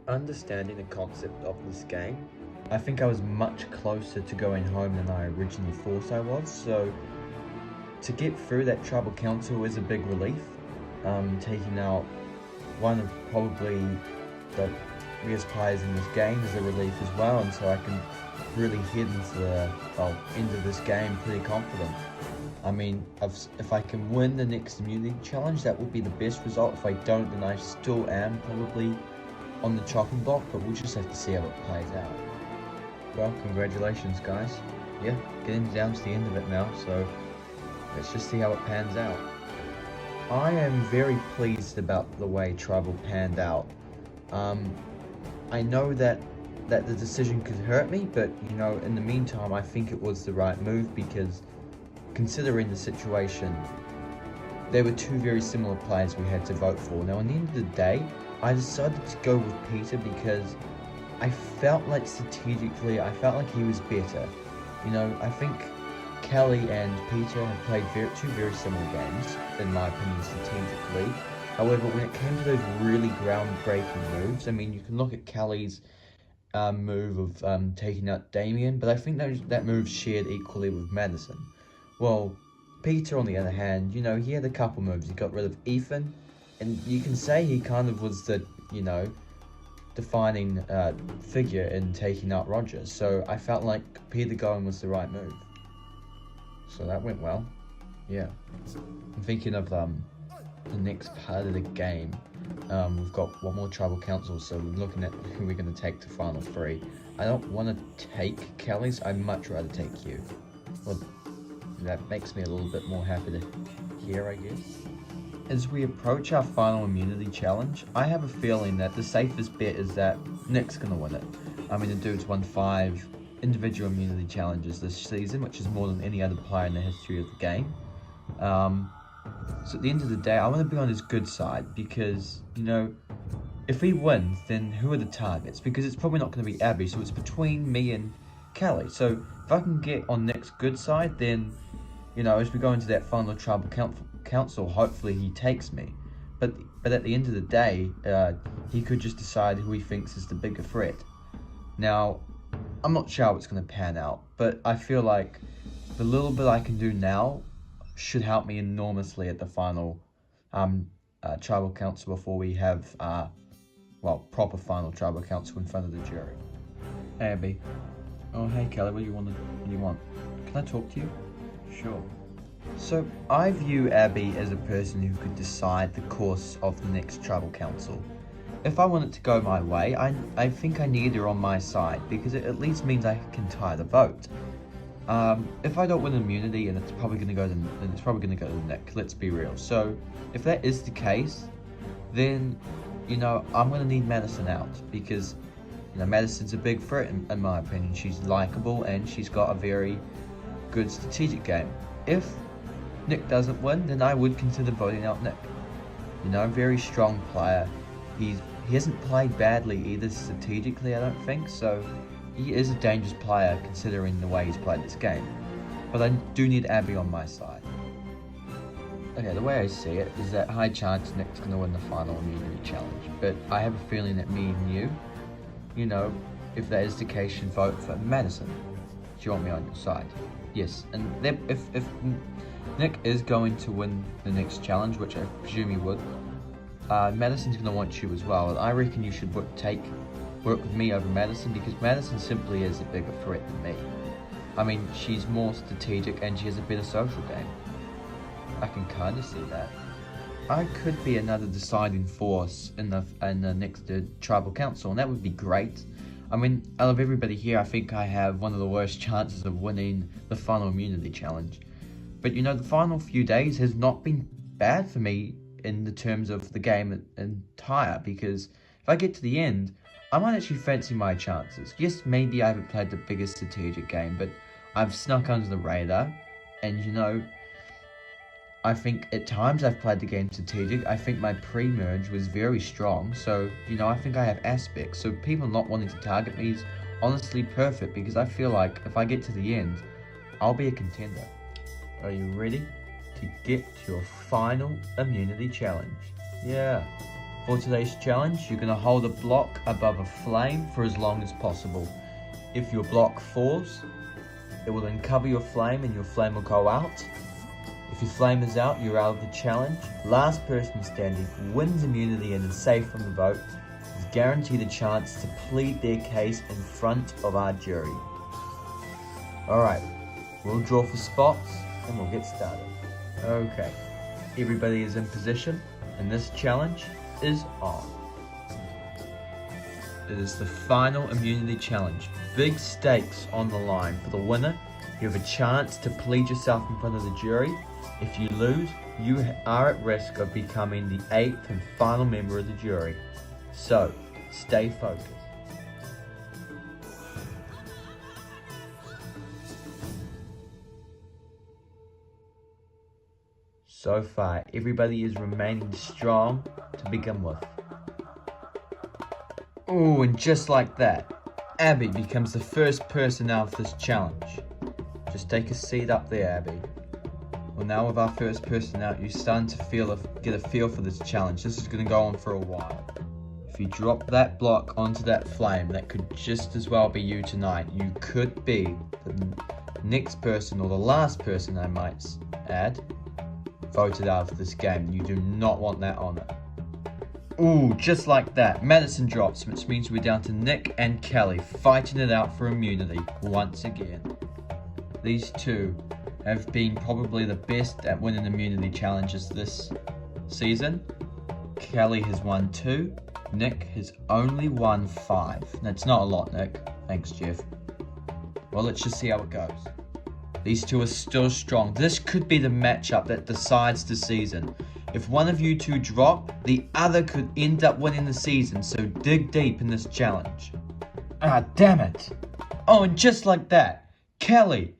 Understanding the concept of this game, I think I was much closer to going home than I originally thought I was, so to get through that tribal council is a big relief. Taking out one of probably the biggest players in this game is a relief as well, and so I can really head into the end of this game pretty confident. I mean, if I can win the next immunity challenge, that would be the best result. If I don't, then I still am probably on the chopping block, but we'll just have to see how it plays out. Well, congratulations, guys. Yeah, getting down to the end of it now, so let's just see how it pans out. I am very pleased about the way Tribal panned out. I know that the decision could hurt me, but you know, in the meantime, I think it was the right move because considering the situation, there were two very similar players we had to vote for. Now, at the end of the day, I decided to go with Peter because I felt like strategically, I felt like he was better. You know, I think Kelly and Peter have played two very similar games, in my opinion, strategically. However, when it came to those really groundbreaking moves, I mean, you can look at Kelly's move of taking out Damien, but I think that move shared equally with Madison. Well, Peter, on the other hand, you know, he had a couple moves. He got rid of Ethan, and you can say he kind of was the, you know, defining figure in taking out Roger. So I felt like Peter going was the right move. So that went well. Yeah. I'm thinking of the next part of the game. We've got one more tribal council, so we're looking at who we're going to take to final three. I don't want to take Kelly's, I'd much rather take you. Well, that makes me a little bit more happy to hear, I guess. As we approach our final immunity challenge, I have a feeling that the safest bet is that Nick's going to win it. I mean, the dude's won 5 individual immunity challenges this season, which is more than any other player in the history of the game. So at the end of the day, I want to be on his good side because, you know, if he wins, then who are the targets? Because it's probably not going to be Abby, so it's between me and Kelly. So if I can get on Nick's good side, then, you know, as we go into that final tribal council, hopefully he takes me. But at the end of the day, he could just decide who he thinks is the bigger threat. Now, I'm not sure how it's going to pan out, but I feel like the little bit I can do now should help me enormously at the final tribal council before we have, proper final tribal council in front of the jury. Hey, Abby. Oh, hey, Kelly, what do you want? Can I talk to you? Sure. So, I view Abby as a person who could decide the course of the next tribal council. If I want it to go my way, I think I need her on my side, because it at least means I can tie the vote. If I don't win immunity, and it's probably going to go to Nick, let's be real. So, if that is the case, then, you know, I'm going to need Madison out, because, you know, Madison's a big threat in my opinion. She's likable, and she's got a very good strategic game. If Nick doesn't win, then I would consider voting out Nick. You know, very strong player. He hasn't played badly either strategically, I don't think, so he is a dangerous player considering the way he's played this game. But I do need Abby on my side. Okay, the way I see it is that high chance Nick's going to win the final immunity challenge, but I have a feeling that me and you know, if that is the case, should vote for Madison. Do you want me on your side? Yes, and if Nick is going to win the next challenge, which I presume he would, Madison's going to want you as well. I reckon you should work with me over Madison, because Madison simply is a bigger threat than me. I mean, she's more strategic and she has a better social game. I can kind of see that. I could be another deciding force in the next tribal council, and that would be great. I mean, out of everybody here, I think I have one of the worst chances of winning the final immunity challenge. But you know, the final few days has not been bad for me in the terms of the game entire, because if I get to the end, I might actually fancy my chances. Yes, maybe I haven't played the biggest strategic game, but I've snuck under the radar, and you know, I think at times I've played the game strategic. I think my pre-merge was very strong, so, you know, I think I have aspects. So people not wanting to target me is honestly perfect, because I feel like if I get to the end, I'll be a contender. Are you ready to get to your final immunity challenge? Yeah. For today's challenge, you're going to hold a block above a flame for as long as possible. If your block falls, it will then cover your flame and your flame will go out. If your flame is out, you're out of the challenge. Last person standing wins immunity and is safe from the vote, is guaranteed a chance to plead their case in front of our jury. Alright, we'll draw for spots and we'll get started. Okay, everybody is in position and this challenge is on. It is the final immunity challenge. Big stakes on the line. For the winner, you have a chance to plead yourself in front of the jury. If you lose, you are at risk of becoming the 8th and final member of the jury. So, stay focused. So far, everybody is remaining strong to begin with. Oh, and just like that, Abby becomes the first person out of this challenge. Just take a seat up there, Abby. Well, now with our first person out, you're starting to get a feel for this challenge. This is going to go on for a while. If you drop that block onto that flame, that could just as well be you tonight. You could be the next person, or the last person I might add, voted out of this game. You do not want that on it. Ooh, just like that, Madison drops, which means we're down to Nick and Kelly fighting it out for immunity once again. These two have been probably the best at winning immunity challenges this season. Kelly has won 2, Nick has only won 5. That's not a lot, Nick. Thanks, Jeff. Well, let's just see how it goes. These two are still strong. This could be the matchup that decides the season. If one of you two drop, the other could end up winning the season, so dig deep in this challenge. Ah, damn it. Oh, and just like that, Kelly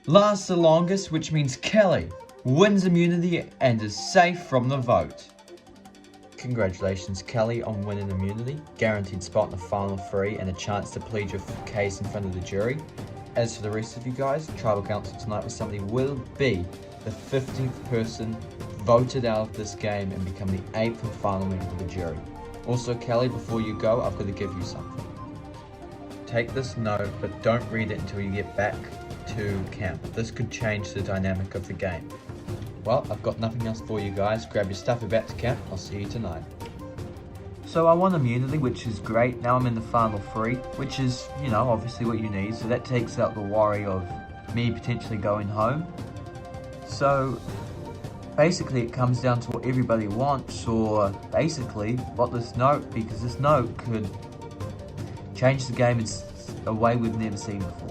lasts the longest, which means Kelly wins immunity and is safe from the vote. Congratulations, Kelly, on winning immunity. Guaranteed spot in the final 3 and a chance to plead your case in front of the jury. As for the rest of you guys, Tribal Council tonight with somebody will be the 15th person voted out of this game and become the 8th and final member of the jury. Also, Kelly, before you go, I've got to give you something. Take this note, but don't read it until you get back to camp. This could change the dynamic of the game. Well, I've got nothing else for you guys. Grab your stuff, we're back to camp. I'll see you tonight. So I won immunity, which is great. Now I'm in the final 3, which is, you know, obviously what you need. So that takes out the worry of me potentially going home. So basically it comes down to what everybody wants, or basically what this note, because this note could change the game in a way we've never seen before.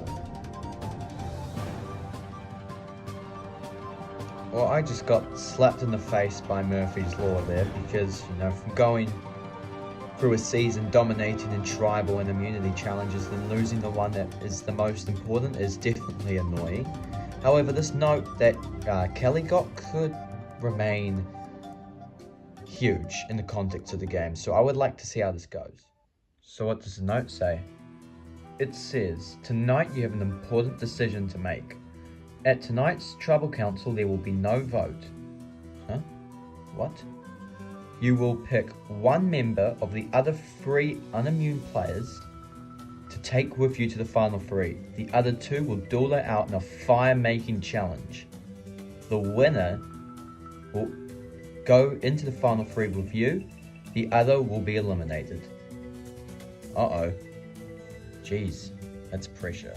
Well, I just got slapped in the face by Murphy's Law there, because, you know, from going through a season dominating in tribal and immunity challenges, then losing the one that is the most important is definitely annoying. However, this note that Kelly got could remain huge in the context of the game, so I would like to see how this goes. So what does the note say? It says, tonight you have an important decision to make. At tonight's Tribal Council there will be no vote. Huh? What? You will pick one member of the other 3 unimmune players to take with you to the final 3. The other 2 will duel it out in a fire-making challenge. The winner will go into the final 3 with you. The other will be eliminated. Uh-oh. Jeez, that's pressure.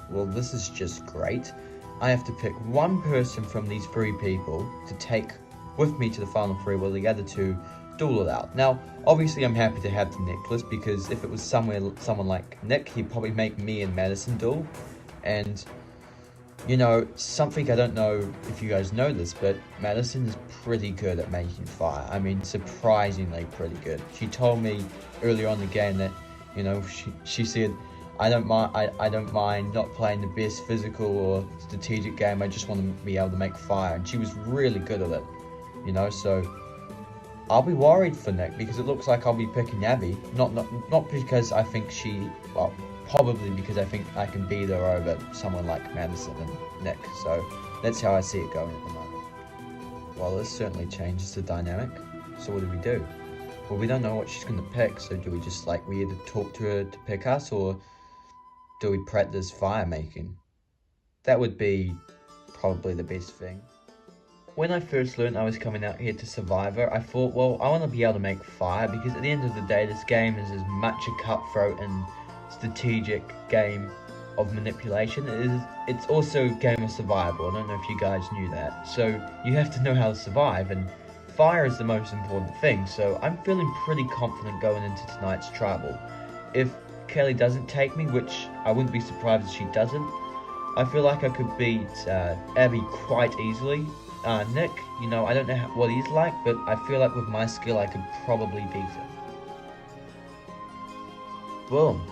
Well, this is just great. I have to pick one person from these 3 people to take with me to the final 3, while the other 2 duel it out. Now, obviously I'm happy to have the necklace, because if it was someone like Nick, he'd probably make me and Madison duel. And, you know, something I don't know if you guys know this, but Madison is pretty good at making fire. I mean, surprisingly pretty good. She told me earlier on in the game that, you know, she said, I don't mind not playing the best physical or strategic game, I just want to be able to make fire. And she was really good at it. You know, so I'll be worried for Nick, because it looks like I'll be picking Abby. Not because I think well, probably because I think I can beat her over someone like Madison and Nick. So that's how I see it going at the moment. Well, this certainly changes the dynamic. So what do? Well, we don't know what she's gonna pick, so do we just we either talk to her to pick us, or do we practice fire making? That would be probably the best thing. When I first learned I was coming out here to Survivor, I thought, well, I want to be able to make fire, because at the end of the day, this game is as much a cutthroat and strategic game of manipulation. It's also a game of survival. I don't know if you guys knew that. So you have to know how to survive, and fire is the most important thing. So I'm feeling pretty confident going into tonight's tribal. If Kelly doesn't take me, which I wouldn't be surprised if she doesn't, I feel like I could beat Abby quite easily. Nick, you know, I don't know what he's like, but I feel like with my skill I could probably beat him. Boom.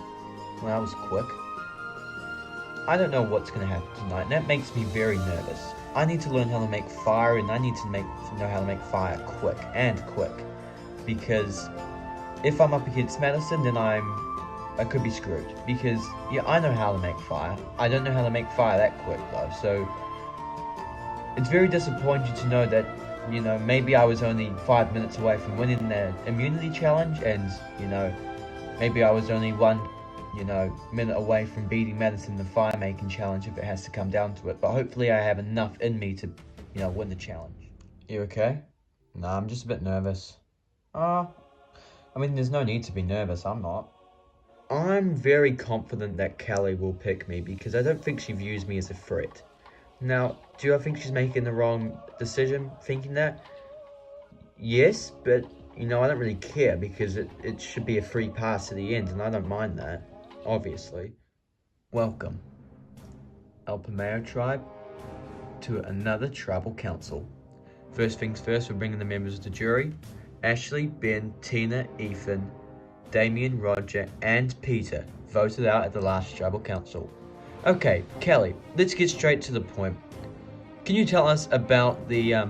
Well, that was quick. I don't know what's going to happen tonight, and that makes me very nervous. I need to learn how to make fire, and I need to know how to make fire quick. Because if I'm up against Madison, then I could be screwed. Because, yeah, I know how to make fire. I don't know how to make fire that quick, though, so it's very disappointing to know that, you know, maybe I was only 5 minutes away from winning the immunity challenge, and, you know, maybe I was only one minute away from beating Madison in the fire making challenge if it has to come down to it. But hopefully I have enough in me to, win the challenge. You okay? No, I'm just a bit nervous. I mean, there's no need to be nervous, I'm not. I'm very confident that Kelly will pick me, because I don't think she views me as a threat. Now, do I think she's making the wrong decision thinking that? Yes, but, I don't really care, because it should be a free pass to the end, and I don't mind that, obviously. Welcome, El Pameo tribe, to another tribal council. First things first, we're bringing the members of the jury. Ashley, Ben, Tina, Ethan, Damien, Roger, and Peter voted out at the last tribal council. Okay, Kelly, let's get straight to the point. Can you tell us about the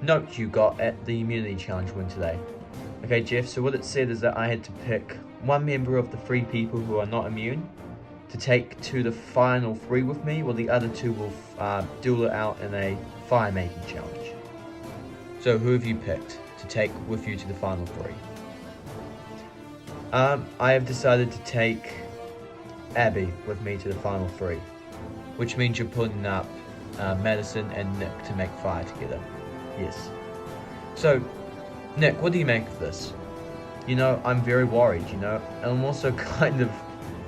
note you got at the immunity challenge win today? Okay, Jeff, so what it said is that I had to pick one member of the 3 people who are not immune to take to the final 3 with me, while the other 2 will duel it out in a fire making challenge. So who have you picked to take with you to the final 3? I have decided to take Abby with me to the final 3, which means you're putting up Madison and Nick to make fire together. Yes. So, Nick, what do you make of this? I'm very worried, and I'm also kind of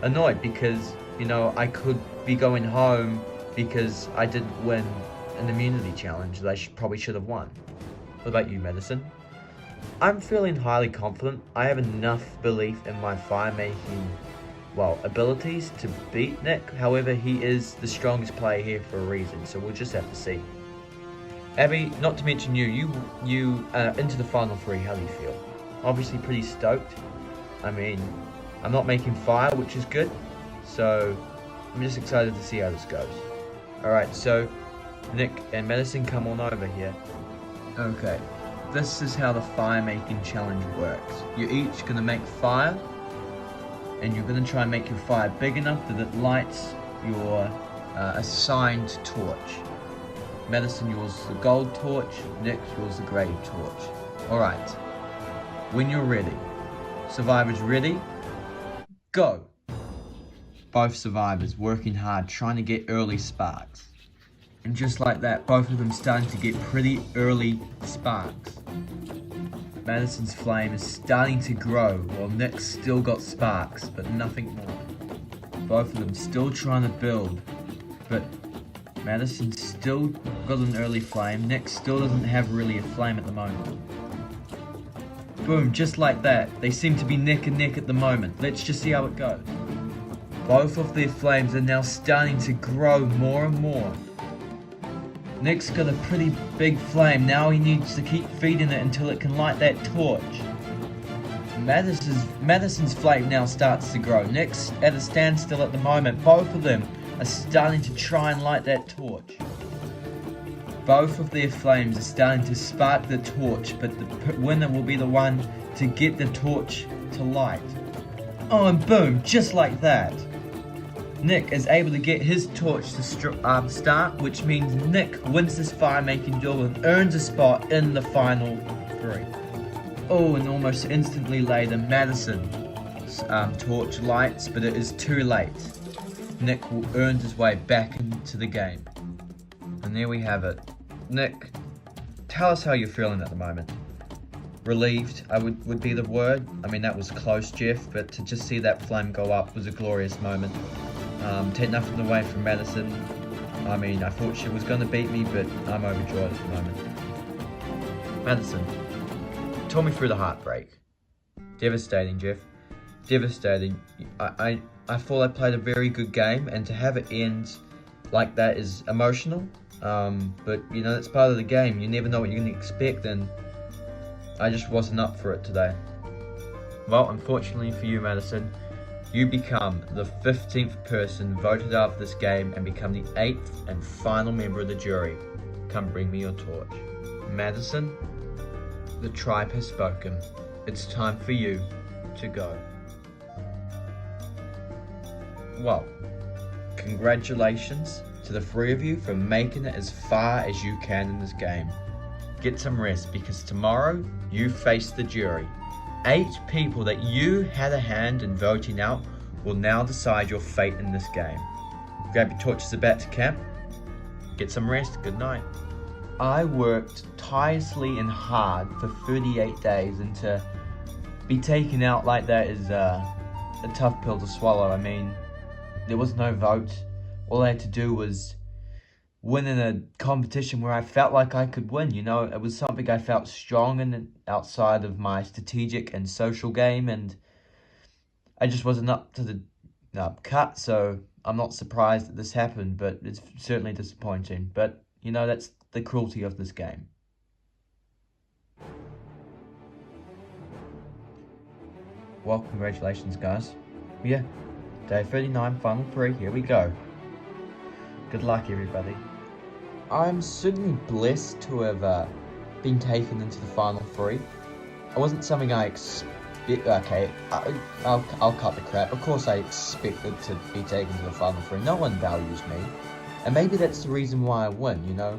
annoyed because, I could be going home because I didn't win an immunity challenge that I probably should have won. What about you, Madison? I'm feeling highly confident. I have enough belief in my fire-making, abilities to beat Nick. However, he is the strongest player here for a reason, so we'll just have to see. Abby, not to mention you into the final 3, how do you feel? Obviously pretty stoked. I mean, I'm not making fire, which is good, so I'm just excited to see how this goes. Alright, so Nick and Madison, come on over here. Okay, this is how the fire making challenge works. You're each going to make fire, and you're going to try and make your fire big enough that it lights your assigned torch. Madison, yours the gold torch. Nick, yours the grey torch. Alright, when you're ready, survivors ready? Go! Both survivors working hard, trying to get early sparks. And just like that, both of them starting to get pretty early sparks. Madison's flame is starting to grow, while Nick's still got sparks, but nothing more. Both of them still trying to build, but Madison's still got an early flame. Nick still doesn't have really a flame at the moment. Boom, just like that. They seem to be neck and neck at the moment. Let's just see how it goes. Both of their flames are now starting to grow more and more. Nick's got a pretty big flame. Now he needs to keep feeding it until it can light that torch. Madison's flame now starts to grow. Nick's at a standstill at the moment. Both of them are starting to try and light that torch. Both of their flames are starting to spark the torch, but the winner will be the one to get the torch to light. Oh, and boom, just like that. Nick is able to get his torch to start, which means Nick wins this fire-making duel and earns a spot in the final 3. Oh, and almost instantly later, Madison torch lights, but it is too late. Nick will earn his way back into the game. And there we have it. Nick, tell us how you're feeling at the moment. Relieved, would be the word. I mean, that was close, Jeff, but to just see that flame go up was a glorious moment. Take nothing away from Madison. I mean, I thought she was going to beat me, but I'm overjoyed at the moment. Madison, talk me through the heartbreak. Devastating, Jeff. Devastating. I thought I played a very good game, and to have it end like that is emotional. But you know, that's part of the game. You never know what you're going to expect, and I just wasn't up for it today. Well, unfortunately for you, Madison, you become the 15th person voted out of this game and become the 8th and final member of the jury. Come bring me your torch. Madison, the tribe has spoken. It's time for you to go. Well, congratulations to the three of you for making it as far as you can in this game. Get some rest, because tomorrow you face the jury. 8 people that you had a hand in voting out will now decide your fate in this game. Grab your torches, about to camp. Get some rest. Good night. I worked tirelessly and hard for 38 days, and to be taken out like that is a tough pill to swallow. I mean, there was no vote. All I had to do was win in a competition where I felt like I could win. You know, it was something I felt strong in outside of my strategic and social game, and I just wasn't up to the cut, so I'm not surprised that this happened, but it's certainly disappointing. But, you know, that's the cruelty of this game. Well, congratulations, guys. Yeah, day 39, final 3, here we go. Good luck, everybody. I'm certainly blessed to have been taken into the final 3. It wasn't something I expected. Okay, I'll cut the crap. Of course I expected to be taken to the final 3. No one values me. And maybe that's the reason why I win, you know?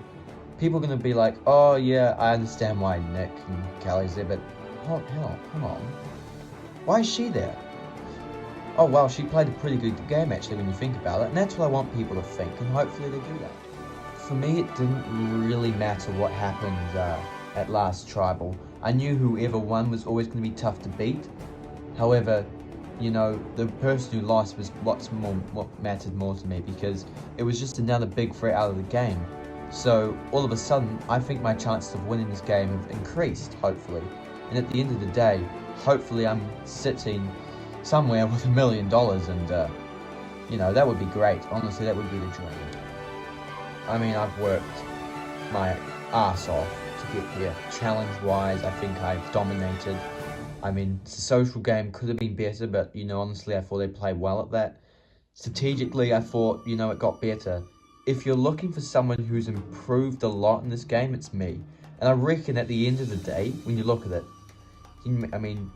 People are going to be like, oh yeah, I understand why Nick and Callie's there, but oh, hell, come on. Why is she there? Oh well, she played a pretty good game actually when you think about it, and that's what I want people to think, and hopefully they do that. For me, it didn't really matter what happened at last tribal. I knew whoever won was always going to be tough to beat. However, you know, the person who lost was what mattered more to me, because it was just another big threat out of the game. So all of a sudden, I think my chances of winning this game have increased, hopefully. And at the end of the day, hopefully I'm sitting somewhere with $1 million, and you know, that would be great. Honestly, that would be the dream. I mean, I've worked my ass off to get here. Challenge-wise, I think I've dominated. I mean, the social game could have been better, but, you know, honestly, I thought they played well at that. Strategically, I thought, you know, it got better. If you're looking for someone who's improved a lot in this game, it's me. And I reckon at the end of the day, when you look at it, I mean,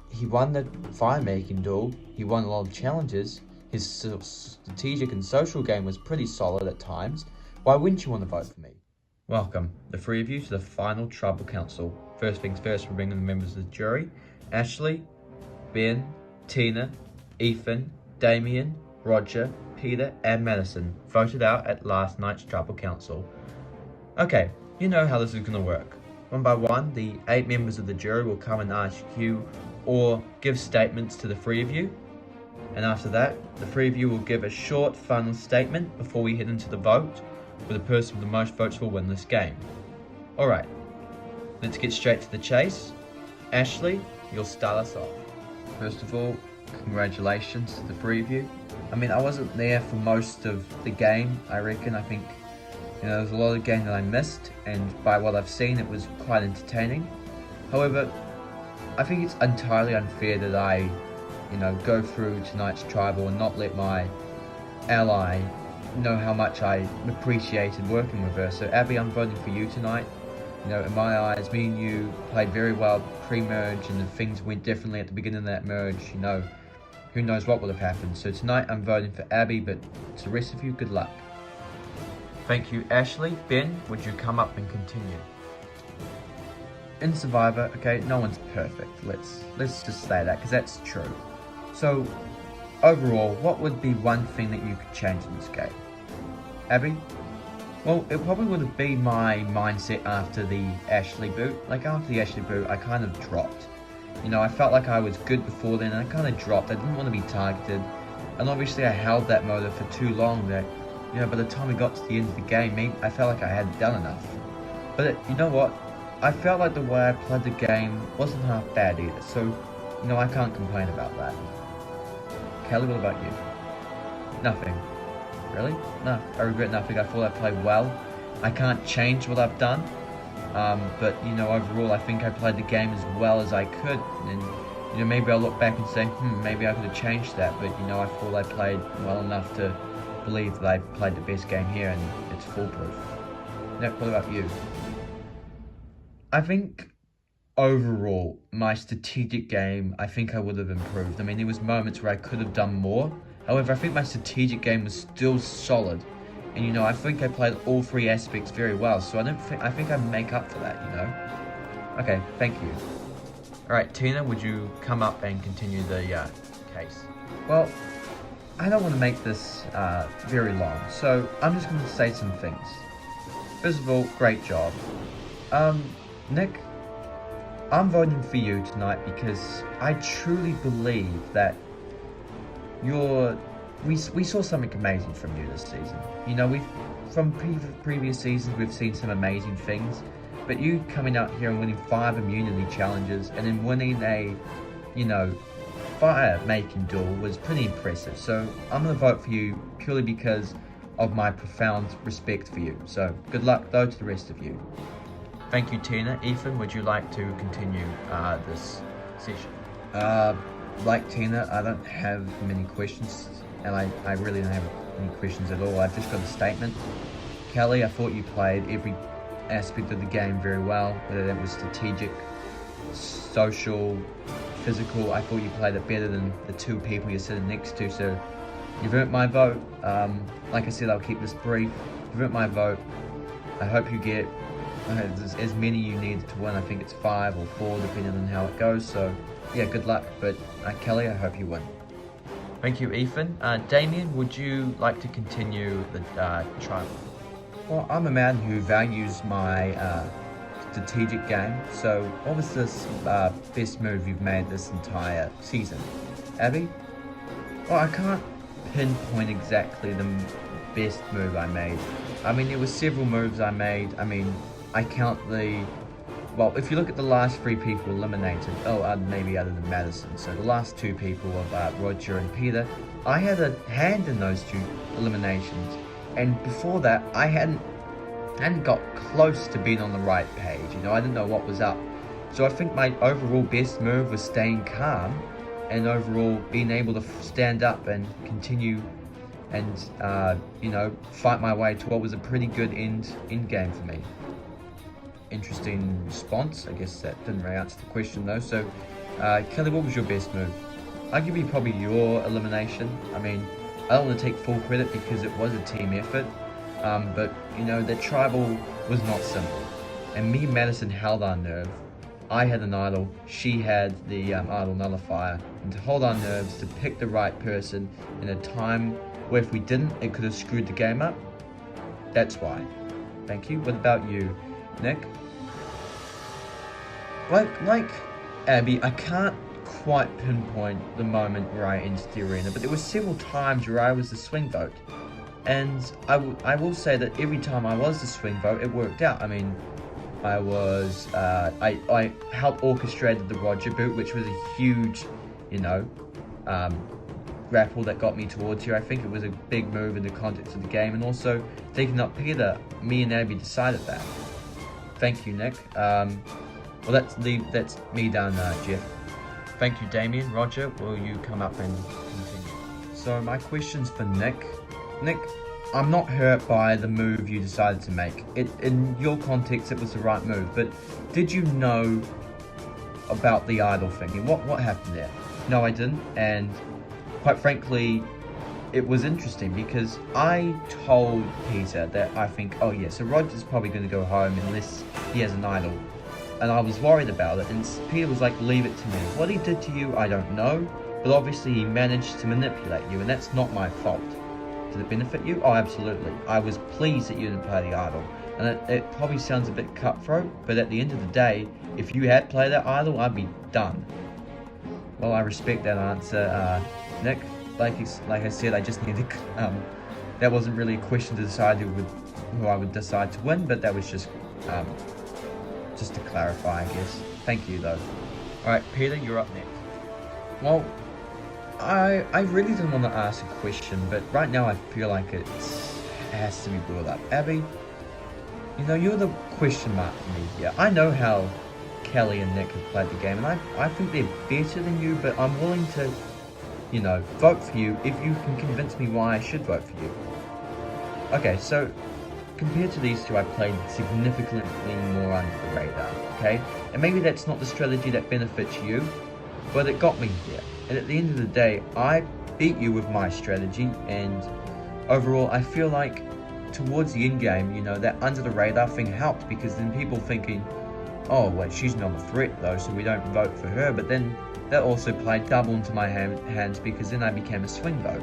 he won the fire-making duel, he won a lot of challenges, his strategic and social game was pretty solid at times. Why wouldn't you want to vote for me? Welcome, the three of you, to the final Tribal Council. First things first, we're bringing the members of the jury. Ashley, Ben, Tina, Ethan, Damien, Roger, Peter, and Madison voted out at last night's Tribal Council. Okay, you know how this is going to work. One by one, the 8 members of the jury will come and ask you or give statements to the three of you. And after that, the three of you will give a short final statement before we head into the vote, where the person with the most votes will win this game. Alright, let's get straight to the chase. Ashley, you'll start us off. First of all, congratulations to the three of you. I mean, I wasn't there for most of the game, I reckon. I think, you know, there's a lot of game that I missed, and by what I've seen, it was quite entertaining. However, I think it's entirely unfair that I, you know, go through tonight's tribal and not let my ally know how much I appreciated working with her. So Abby, I'm voting for you tonight. You know, in my eyes, me and you played very well pre-merge, and if things went differently at the beginning of that merge, you know, who knows what would have happened. So tonight I'm voting for Abby, but to the rest of you, good luck. Thank you, Ashley. Ben, would you come up and continue? in Survivor, okay, no one's perfect. Let's just say that, because that's true. So, overall, what would be one thing that you could change in this game? Abby? Well, it probably would be my mindset after the Ashley boot. Like, after the Ashley boot, I kind of dropped. You know, I felt like I was good before then, and I kind of dropped. I didn't want to be targeted. And obviously, I held that motive for too long that, you know, by the time we got to the end of the game, I felt like I hadn't done enough. But you know what? I felt like the way I played the game wasn't half bad either. So, you know, I can't complain about that. Kelly, what about you? Nothing. Really? No, I regret nothing. I thought I played well. I can't change what I've done. But, you know, overall, I think I played the game as well as I could. And, you know, maybe I'll look back and say, maybe I could have changed that. But, you know, I thought I played well enough to believe that I played the best game here, and it's foolproof. Nick, what about you? I think overall, my strategic game, I think I would have improved. I mean, there was moments where I could have done more. However, I think my strategic game was still solid. And, you know, I think I played all three aspects very well. So I think I make up for that, you know. Okay, thank you. All right, Tina, would you come up and continue the case? Well, I don't want to make this very long. So I'm just going to say some things. First of all, great job. Nick, I'm voting for you tonight because I truly believe that we saw something amazing from you this season. You know, from previous seasons we've seen some amazing things, but you coming out here and winning 5 immunity challenges and then winning a, you know, fire making duel was pretty impressive. So I'm gonna vote for you purely because of my profound respect for you. So good luck though to the rest of you. Thank you, Tina. Ethan, would you like to continue this session? Like Tina, I don't have many questions, and I really don't have any questions at all. I've just got a statement. Kelly, I thought you played every aspect of the game very well, whether that was strategic, social, physical. I thought you played it better than the 2 people you're sitting next to, so you've earned my vote. Like I said, I'll keep this brief. You've earned my vote. I hope you get as many you need to win. I think it's 5 or 4 depending on how it goes, so yeah, good luck. But Kelly, I hope you win. Thank you, Ethan. Damien, would you like to continue the trial? Well, I'm a man who values my strategic game, so what was this best move you've made this entire season? Abby? Well, I can't pinpoint exactly the best move I made. I mean, there were several moves I made. I mean, I count well, if you look at the last 3 people eliminated, maybe other than Madison, so the last 2 people of Roger and Peter, I had a hand in those 2 eliminations, and before that, I hadn't got close to being on the right page. You know, I didn't know what was up. So I think my overall best move was staying calm, and overall being able to stand up and continue and you know, fight my way to what was a pretty good end game for me. Interesting response. I guess that didn't really answer the question though. So Kelly, what was your best move? I'll give you probably your elimination. I mean, I don't want to take full credit because it was a team effort, but you know, the tribal was not simple, and me and Madison held our nerve. I had an idol, she had the idol nullifier, and to hold our nerves, to pick the right person in a time where if we didn't, it could have screwed the game up. That's why. Thank you. What about you, Nick? Like Abby, I can't quite pinpoint the moment where I entered the arena, but there were several times where I was the swing vote. And I will say that every time I was the swing vote, it worked out. I mean, I was, I helped orchestrated the Roger boot, which was a huge, you know, grapple that got me towards you. I think it was a big move in the context of the game, and also taking up Peter, me and Abby decided that. Thank you, Nick. Well, that's me done, Jeff. Thank you, Damien. Roger, will you come up and continue? So my questions for Nick. Nick, I'm not hurt by the move you decided to make. In your context, it was the right move, but did you know about the idol thing? And what happened there? No, I didn't, and quite frankly, it was interesting because I told Peter that I think, oh yeah, so Roger's probably going to go home unless he has an idol. and I was worried about it, and Peter was like, leave it to me. What he did to you, I don't know, but obviously he managed to manipulate you, and that's not my fault. Did it benefit you? Oh, absolutely. I was pleased that you didn't play the idol, and it probably sounds a bit cutthroat, but at the end of the day, if you had played that idol, I'd be done. Well, I respect that answer, Nick. Like I said, I just needed, that wasn't really a question to decide who I would decide to win, but that was just to clarify, I guess. Thank you, though. Alright, Peter, you're up next. Well, I really didn't want to ask a question, but right now I feel like it has to be brought up. Abby, you know, you're the question mark for me here. I know how Kelly and Nick have played the game, and I think they're better than you, but I'm willing to, you know, vote for you if you can convince me why I should vote for you. Okay, so compared to these two, I played significantly more under the radar, okay? And maybe that's not the strategy that benefits you, but it got me here. And at the end of the day, I beat you with my strategy, and overall, I feel like towards the end game, you know, that under the radar thing helped, because then people thinking, oh, wait, she's not a threat though, so we don't vote for her. But then that also played double into my hands, because then I became a swing vote.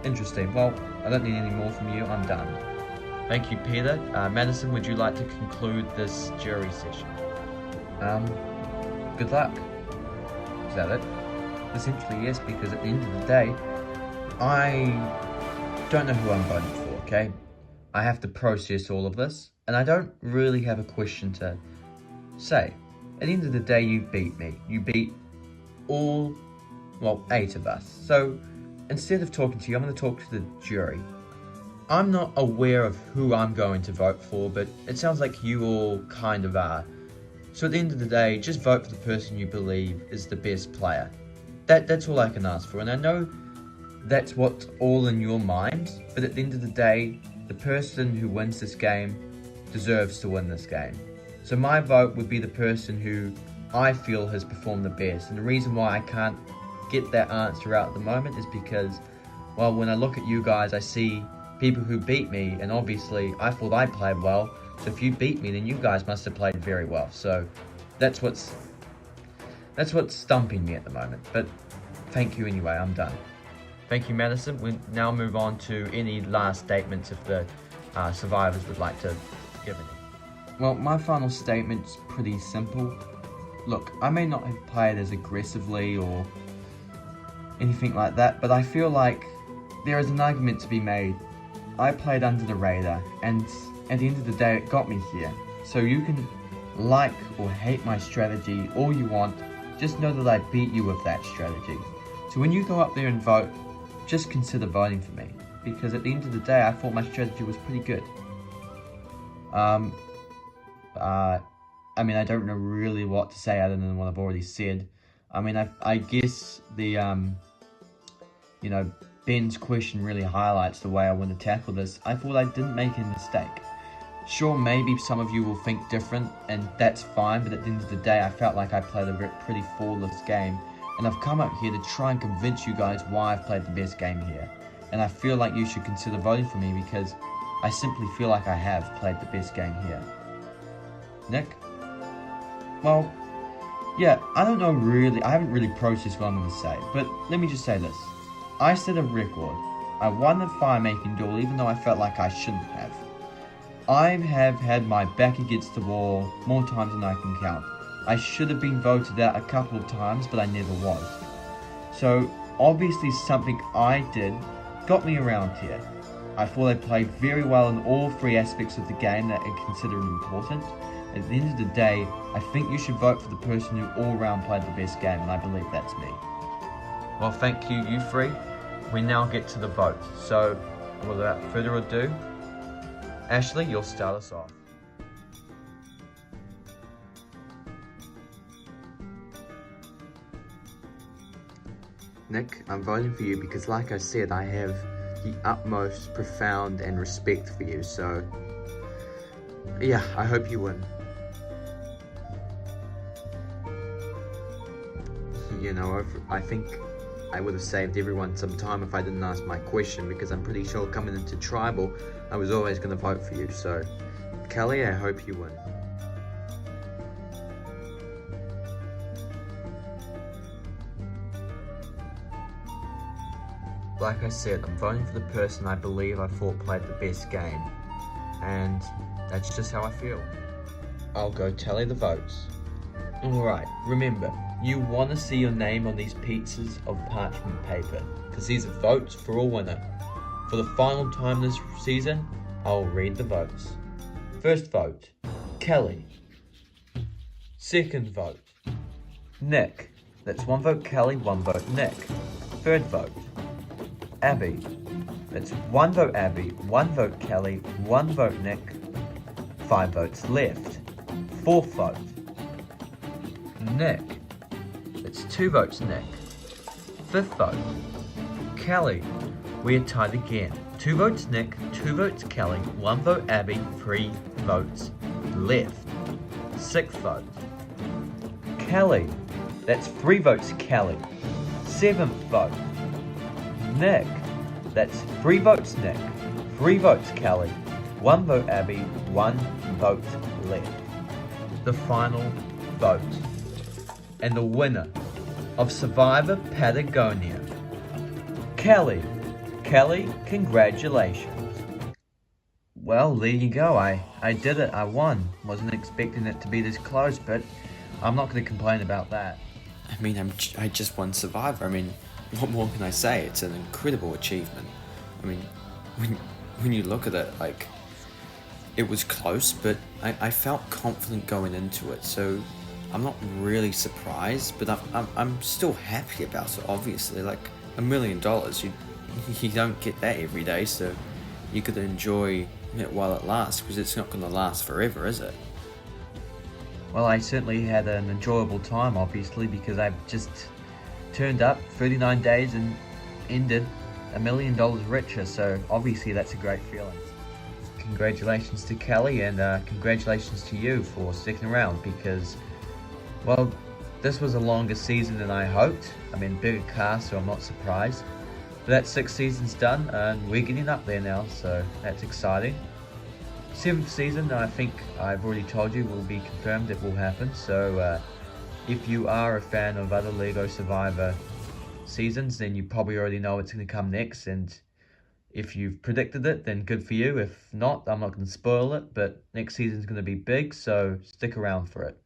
Interesting. Well, I don't need any more from you. I'm done. Thank you, Peter. Madison, would you like to conclude this jury session? Good luck. Is that it? Essentially, yes, because at the end of the day, I don't know who I'm voting for, okay? I have to process all of this, and I don't really have a question to say. At the end of the day, you beat me. You beat all, well, 8 of us. So instead of talking to you, I'm going to talk to the jury. I'm not aware of who I'm going to vote for, but it sounds like you all kind of are. So at the end of the day, just vote for the person you believe is the best player. That's all I can ask for, and I know that's what's all in your mind, but at the end of the day, the person who wins this game deserves to win this game. So my vote would be the person who I feel has performed the best, and the reason why I can't get that answer out at the moment is because, well, when I look at you guys, I see people who beat me, and obviously I thought I played well, so if you beat me, then you guys must have played very well. So that's what's stumping me at the moment, but thank you anyway. I'm done. Thank you, Madison. We'll now move on to any last statements if the survivors would like to give any. Well, my final statement's pretty simple. Look, I may not have played as aggressively or anything like that, but I feel like there is an argument to be made. I played under the radar, and at the end of the day, it got me here. So you can like or hate my strategy all you want, just know that I beat you with that strategy. So when you go up there and vote, just consider voting for me, because at the end of the day, I thought my strategy was pretty good. I mean, I don't know really what to say other than what I've already said. I mean, I guess the, you know, Ben's question really highlights the way I want to tackle this. I thought I didn't make a mistake. Sure, maybe some of you will think different, and that's fine, but at the end of the day, I felt like I played a pretty flawless game, and I've come up here to try and convince you guys why I've played the best game here. And I feel like you should consider voting for me, because I simply feel like I have played the best game here. Nick? Well, yeah, I don't know really, I haven't really processed what I'm going to say, but let me just say this. I set a record. I won the fire making duel even though I felt like I shouldn't have. I have had my back against the wall more times than I can count. I should have been voted out a couple of times, but I never was. So obviously something I did got me around here. I thought I played very well in all 3 aspects of the game that I consider important. At the end of the day, I think you should vote for the person who all round played the best game, and I believe that's me. Well, thank you, you 3. We now get to the vote. So, without further ado, Ashley, you'll start us off. Nick, I'm voting for you because, like I said, I have the utmost profound and respect for you. So, yeah, I hope you win. You know, I think I would have saved everyone some time if I didn't ask my question, because I'm pretty sure coming into Tribal, I was always going to vote for you. So, Kelly, I hope you win. Like I said, I'm voting for the person I believe I thought played the best game. And that's just how I feel. I'll go tally the votes. Alright, remember, you want to see your name on these pieces of parchment paper, because these are votes for a winner. For the final time this season, I'll read the votes. First vote, Kelly. Second vote, Nick. That's 1 vote Kelly, 1 vote Nick. Third vote, Abby. That's 1 vote Abby, 1 vote Kelly, 1 vote Nick. 5 votes left. Fourth vote, Nick. That's 2 votes Nick. Fifth vote, Kelly. We are tied again. 2 votes Nick, 2 votes Kelly, 1 vote Abby, 3 votes left. Sixth vote, Kelly. That's 3 votes Kelly. Seventh vote, Nick. That's 3 votes Nick, 3 votes Kelly, 1 vote Abby, 1 vote left. The final vote. And the winner of Survivor Patagonia, Kelly. Kelly, congratulations. Well, there you go. I did it. I won. Wasn't expecting it to be this close, but I'm not going to complain about that. I mean, I just won Survivor. I mean, what more can I say? It's an incredible achievement. I mean, when you look at it, like, it was close, but I felt confident going into it. So I'm not really surprised, but I'm still happy about it. Obviously, like $1 million, you don't get that every day, so you could enjoy it while it lasts, because it's not going to last forever, is it? Well, I certainly had an enjoyable time, obviously, because I've just turned up 39 days and ended $1 million richer, so obviously that's a great feeling. Congratulations to Kelly, and congratulations to you for sticking around, because, well, this was a longer season than I hoped. I mean, bigger cast, so I'm not surprised. But that 6th season's done, and we're getting up there now, so that's exciting. 7th season, I think I've already told you, will be confirmed it will happen. So if you are a fan of other LEGO Survivor seasons, then you probably already know what's going to come next. And if you've predicted it, then good for you. If not, I'm not going to spoil it. But next season's going to be big, so stick around for it.